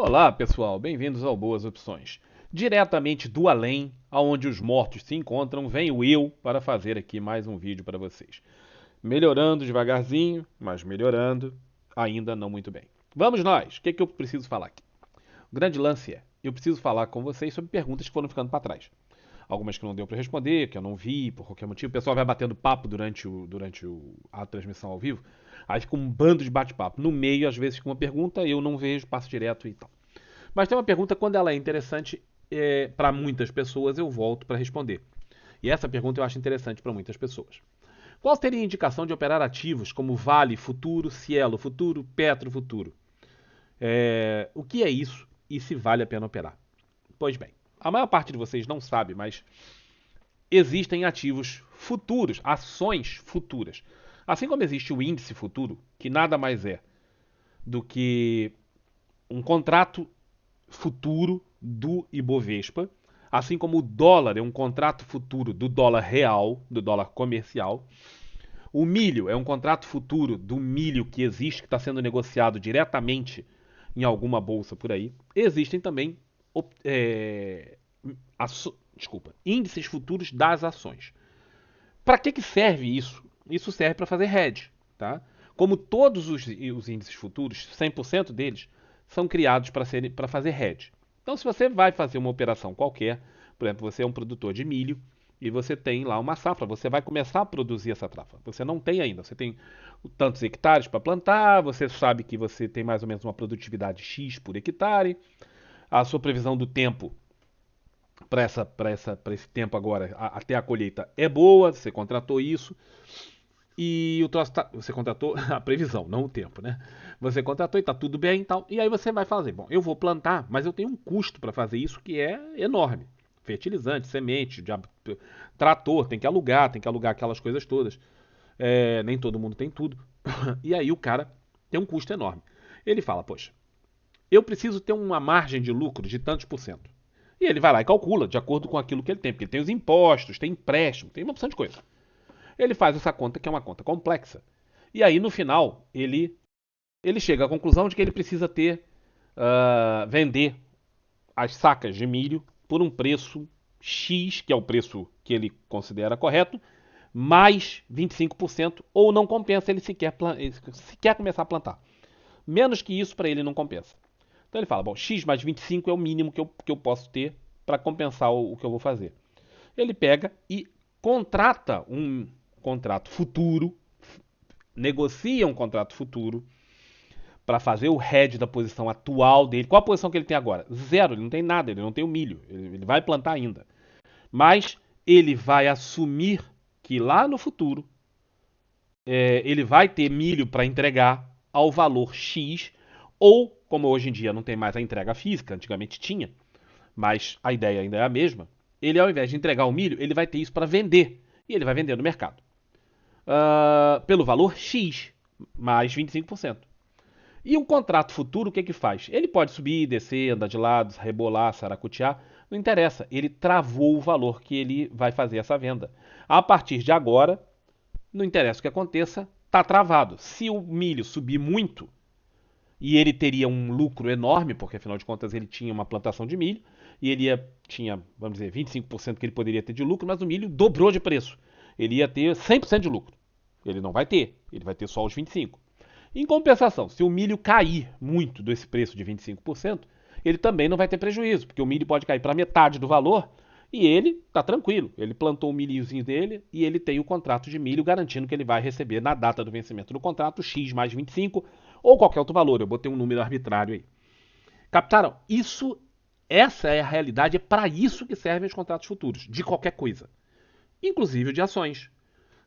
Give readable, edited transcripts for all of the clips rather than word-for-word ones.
Olá, pessoal, bem-vindos ao Boas Opções. Diretamente do além, aonde os mortos se encontram, venho eu para fazer aqui mais um vídeo para vocês. Melhorando devagarzinho, mas melhorando, ainda não muito bem. Vamos nós! O que é que eu preciso falar aqui? O grande lance é, eu preciso falar com vocês sobre perguntas que foram ficando para trás. Algumas que não deu para responder, que eu não vi, por qualquer motivo. O pessoal vai batendo papo a transmissão ao vivo. Aí fica um bando de bate-papo. No meio, às vezes, com uma pergunta, eu não vejo, passo direto e tal. Mas tem uma pergunta, quando ela é interessante, para muitas pessoas, eu volto para responder. E essa pergunta eu acho interessante para muitas pessoas. Qual seria a indicação de operar ativos como Vale Futuro, Cielo Futuro, Petro Futuro? O que é isso e se vale a pena operar? Pois bem, a maior parte de vocês não sabe, mas existem ativos futuros, ações futuras. Assim como existe o índice futuro, que nada mais é do que um contrato futuro do Ibovespa, assim como o dólar é um contrato futuro do dólar real, do dólar comercial. O milho é um contrato futuro do milho que existe, que está sendo negociado diretamente em alguma bolsa por aí. Existem também índices futuros das ações. Para que serve isso? Isso serve para fazer hedge. Tá? Como todos os índices futuros, 100% deles são criados para fazer hedge. Então, se você vai fazer uma operação qualquer, por exemplo, você é um produtor de milho e você tem lá uma safra, você vai começar a produzir essa safra. Você não tem ainda, você tem tantos hectares para plantar, você sabe que você tem mais ou menos uma produtividade X por hectare, a sua previsão do tempo para esse tempo agora, até a colheita, é boa, você contratou isso. E o troço você contratou a previsão, não o tempo, né? Você contratou e tá tudo bem e tal. E aí você vai fazer, bom, eu vou plantar, mas eu tenho um custo para fazer isso que é enorme. Fertilizante, semente, trator, tem que alugar aquelas coisas todas. Nem todo mundo tem tudo. E aí o cara tem um custo enorme. Ele fala, poxa, eu preciso ter uma margem de lucro de tantos por cento. E ele vai lá e calcula de acordo com aquilo que ele tem, porque ele tem os impostos, tem empréstimo, tem uma opção de coisa. Ele faz essa conta, que é uma conta complexa. E aí, no final, ele chega à conclusão de que ele precisa vender as sacas de milho por um preço X, que é o preço que ele considera correto, mais 25%, ou não compensa ele sequer começar a plantar. Menos que isso, para ele, não compensa. Então ele fala, bom, X mais 25 é o mínimo que eu posso ter para compensar o que eu vou fazer. Ele pega e contrata um contrato futuro, negocia um contrato futuro para fazer o hedge da posição atual dele. Qual a posição que ele tem agora? Zero, ele não tem nada, ele não tem o milho, ele vai plantar ainda. Mas ele vai assumir que lá no futuro ele vai ter milho para entregar ao valor X, ou, como hoje em dia não tem mais a entrega física, antigamente tinha, mas a ideia ainda é a mesma, ele ao invés de entregar o milho, ele vai ter isso para vender. E ele vai vender no mercado. Pelo valor X, mais 25%. E um contrato futuro, o que que faz? Ele pode subir, descer, andar de lado, rebolar, saracotear, não interessa. Ele travou o valor que ele vai fazer essa venda. A partir de agora, não interessa o que aconteça, está travado. Se o milho subir muito, e ele teria um lucro enorme, porque afinal de contas ele tinha uma plantação de milho, e tinha, vamos dizer, 25% que ele poderia ter de lucro, mas o milho dobrou de preço. Ele ia ter 100% de lucro. Ele não vai ter, ele vai ter só os 25%. Em compensação, se o milho cair muito desse preço de 25%, ele também não vai ter prejuízo, porque o milho pode cair para metade do valor e ele está tranquilo. Ele plantou o milhozinho dele e ele tem o contrato de milho garantindo que ele vai receber na data do vencimento do contrato X mais 25 ou qualquer outro valor. Eu botei um número arbitrário aí. Captaram? Essa é a realidade, é para isso que servem os contratos futuros, de qualquer coisa, inclusive de ações.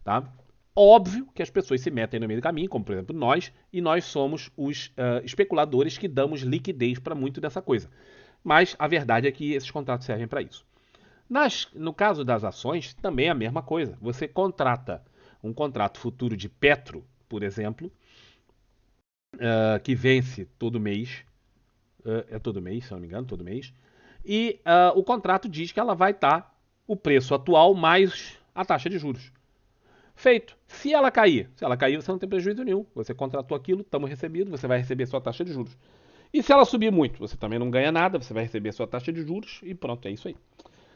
Tá? Óbvio que as pessoas se metem no meio do caminho, como por exemplo nós, e nós somos os especuladores que damos liquidez para muito dessa coisa. Mas a verdade é que esses contratos servem para isso. No caso das ações, também é a mesma coisa. Você contrata um contrato futuro de Petro, por exemplo, que vence todo mês. É todo mês, se não me engano, todo mês. E o contrato diz que ela vai estar o preço atual mais a taxa de juros. Feito. Se ela cair, você não tem prejuízo nenhum. Você contratou aquilo, estamos recebido, você vai receber sua taxa de juros. E se ela subir muito, você também não ganha nada, você vai receber a sua taxa de juros e pronto, é isso aí.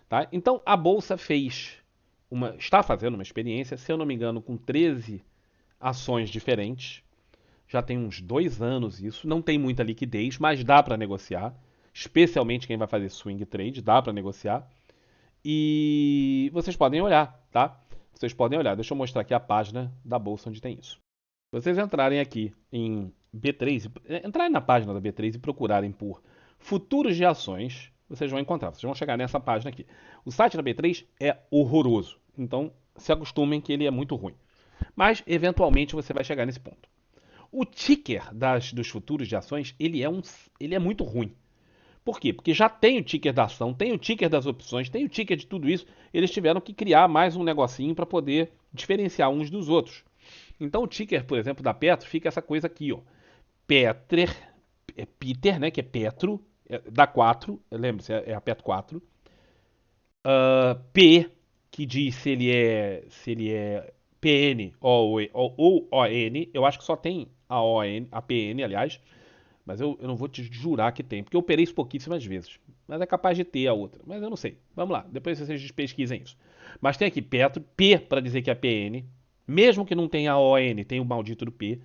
Tá? Então a bolsa está fazendo uma experiência, se eu não me engano, com 13 ações diferentes. Já tem uns 2 anos isso. Não tem muita liquidez, mas dá para negociar. Especialmente quem vai fazer swing trade, dá para negociar. E vocês podem olhar, tá? Vocês podem olhar. Deixa eu mostrar aqui a página da bolsa onde tem isso. Se vocês entrarem aqui em B3, entrarem na página da B3 e procurarem por futuros de ações, vocês vão encontrar. Vocês vão chegar nessa página aqui. O site da B3 é horroroso. Então, se acostumem que ele é muito ruim. Mas, eventualmente, você vai chegar nesse ponto. O ticker dos futuros de ações, ele é muito ruim. Por quê? Porque já tem o ticker da ação, tem o ticker das opções, tem o ticker de tudo isso. Eles tiveram que criar mais um negocinho para poder diferenciar uns dos outros. Então o ticker, por exemplo, da Petro fica essa coisa aqui, ó. Peter, né, que é Petro, da 4, lembre-se, é a Petro 4. P, que diz se ele é PN ou ON. Eu acho que só tem a ON, a PN, aliás. Mas eu não vou te jurar que tem, porque eu operei isso pouquíssimas vezes. Mas é capaz de ter a outra. Mas eu não sei. Vamos lá, depois vocês pesquisem isso. Mas tem aqui Petro, P para dizer que é PN. Mesmo que não tenha a ON, tem o maldito do P.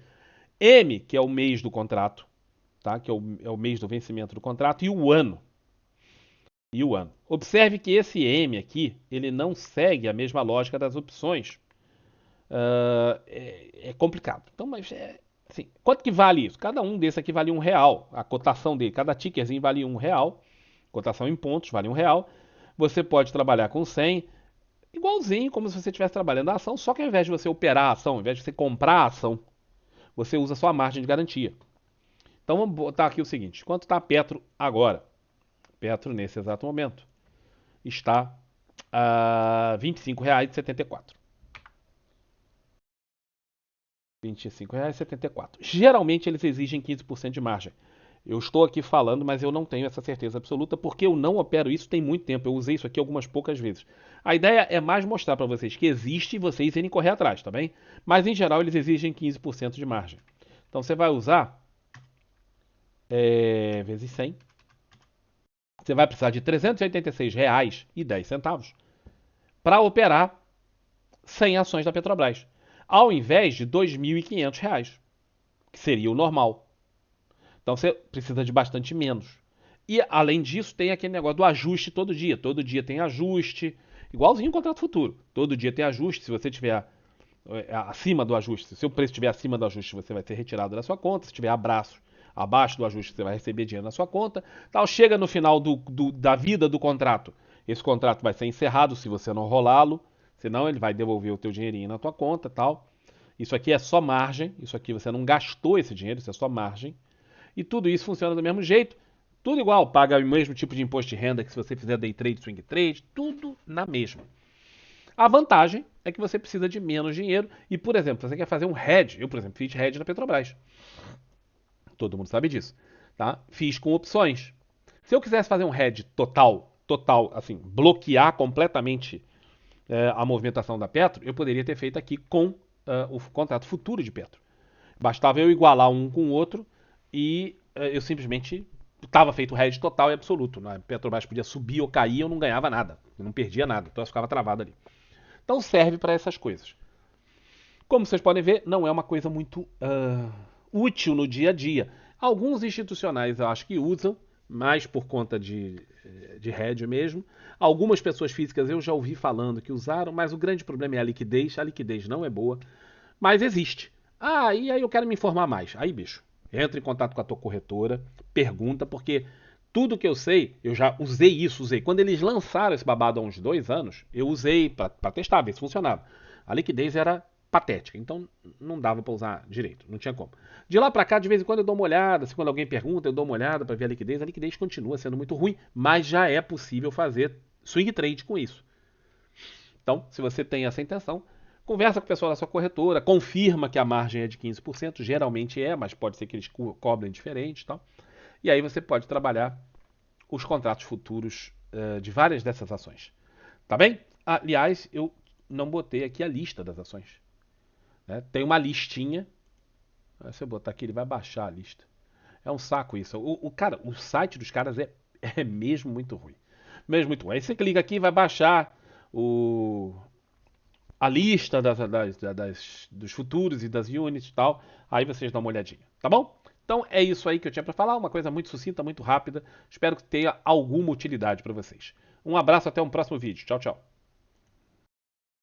M, que é o mês do contrato, tá? Que é o mês do vencimento do contrato. E o ano. Observe que esse M aqui, ele não segue a mesma lógica das opções. É complicado. Então, mas assim, quanto que vale isso? Cada um desses aqui vale R$ 1. A cotação dele, cada tickerzinho vale R$ 1. Cotação em pontos vale R$ 1. Você pode trabalhar com 100, igualzinho como se você estivesse trabalhando a ação, só que ao invés de você operar a ação, ao invés de você comprar a ação, você usa só a margem de garantia. Então vamos botar aqui o seguinte: quanto está a Petro agora? Petro, nesse exato momento, está a R$ 25,74. R$ 25,74. Geralmente eles exigem 15% de margem. Eu estou aqui falando, mas eu não tenho essa certeza absoluta porque eu não opero isso tem muito tempo. Eu usei isso aqui algumas poucas vezes. A ideia é mais mostrar para vocês que existe e vocês irem correr atrás, tá bem? Mas em geral eles exigem 15% de margem. Então você vai usar vezes 100. Você vai precisar de R$ 386,10 para operar 100 ações da Petrobras, ao invés de R$ 2.500, que seria o normal. Então você precisa de bastante menos. E além disso, tem aquele negócio do ajuste todo dia. Todo dia tem ajuste, igualzinho o contrato futuro. Todo dia tem ajuste. Se você tiver acima do ajuste, se o seu preço estiver acima do ajuste, você vai ser retirado da sua conta. Se tiver abaixo do ajuste, você vai receber dinheiro na sua conta. Tal, chega no final da vida do contrato, esse contrato vai ser encerrado se você não rolá-lo, senão ele vai devolver o teu dinheirinho na tua conta, tal. Isso aqui é só margem, isso aqui você não gastou esse dinheiro, isso é só margem. E tudo isso funciona do mesmo jeito, tudo igual, paga o mesmo tipo de imposto de renda que se você fizer day trade, swing trade, tudo na mesma. A vantagem é que você precisa de menos dinheiro e, por exemplo, você quer fazer um hedge, eu, por exemplo, fiz hedge na Petrobras. Todo mundo sabe disso, tá? Fiz com opções. Se eu quisesse fazer um hedge total, assim, bloquear completamente a movimentação da Petro, eu poderia ter feito aqui com o contrato futuro de Petro. Bastava eu igualar um com o outro e eu simplesmente estava feito hedge total e absoluto. A Petrobras podia subir ou cair, eu não ganhava nada, eu não perdia nada, então eu ficava travado ali. Então serve para essas coisas. Como vocês podem ver, não é uma coisa muito útil no dia a dia. Alguns institucionais eu acho que usam, mais por conta de hedge mesmo. Algumas pessoas físicas eu já ouvi falando que usaram, mas o grande problema é a liquidez. A liquidez não é boa, mas existe. Ah, e aí eu quero me informar mais. Aí, bicho, entra em contato com a tua corretora, pergunta, porque tudo que eu sei, eu já usei. Quando eles lançaram esse babado há uns 2 anos, eu usei para testar, ver se funcionava. A liquidez era patética, então não dava para usar direito, não tinha como. De lá para cá, de vez em quando eu dou uma olhada, se quando alguém pergunta, eu dou uma olhada para ver a liquidez continua sendo muito ruim, mas já é possível fazer swing trade com isso. Então, se você tem essa intenção, conversa com o pessoal da sua corretora, confirma que a margem é de 15%, geralmente é, mas pode ser que eles cobrem diferente e tal. E aí você pode trabalhar os contratos futuros de várias dessas ações. Tá bem? Aliás, eu não botei aqui a lista das ações. Né? Tem uma listinha. Se eu botar aqui, ele vai baixar a lista. É um saco isso. Cara, o site dos caras é mesmo muito ruim. Mesmo muito ruim. Aí você clica aqui e vai baixar o, a lista dos futuros e das units e tal. Aí vocês dão uma olhadinha, tá bom? Então é isso aí que eu tinha pra falar. Uma coisa muito sucinta, muito rápida. Espero que tenha alguma utilidade pra vocês. Um abraço, até um próximo vídeo. Tchau, tchau.